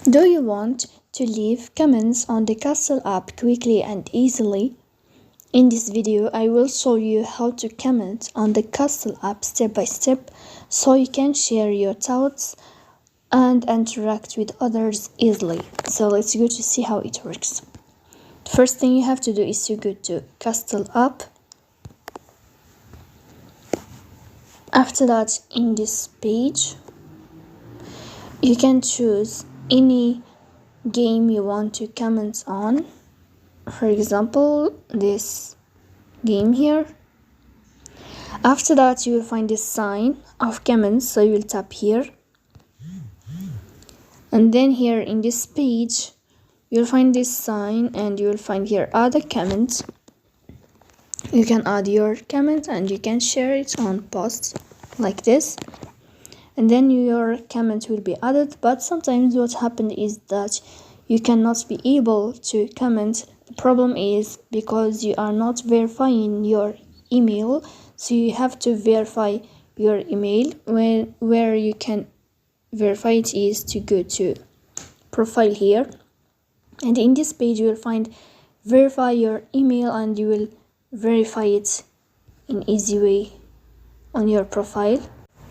Do you want to leave comments on the Castle app quickly and easily? In this video, I will show you how to comment on the Castle app step by step so you can share your thoughts and interact with others easily. So let's go to see how it works. The first thing you have to do is to go to Castle app. After that, in this page, you can choose any game you want to comment on. For example, this game here. After that, you will find this sign of comments, so you will tap here, and then here in this page you'll find this sign and you will find here add a comment. You can add your comment and you can share it on posts like this, and then your comment will be added. But sometimes what happened is that you cannot be able to comment. The problem is because you are not verifying your email, so you have to verify your email. Where you can verify it is to go to profile here, and in this page you will find verify your email, and you will verify it in easy way on your profile.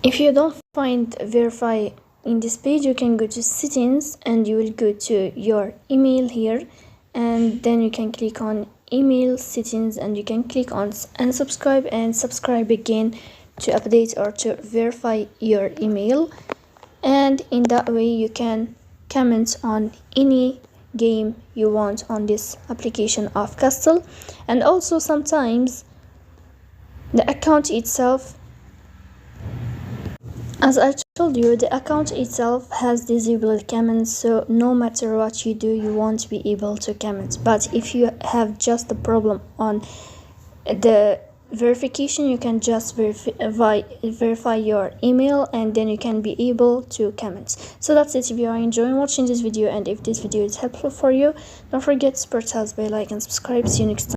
If you don't find verify in this page, you can go to settings and you will go to your email here, and then you can click on email settings and you can click on unsubscribe and subscribe again to update or to verify your email. And in that way you can comment on any game you want on this application of Castle. And also sometimes the account itself, as I told you, the account itself has disabled comments, so no matter what you do you won't be able to comment. But if you have just a problem on the verification, you can just verify your email and then you can be able to comment. So that's it. If you are enjoying watching this video and if this video is helpful for you, don't forget to support us by like and subscribe. See you next time.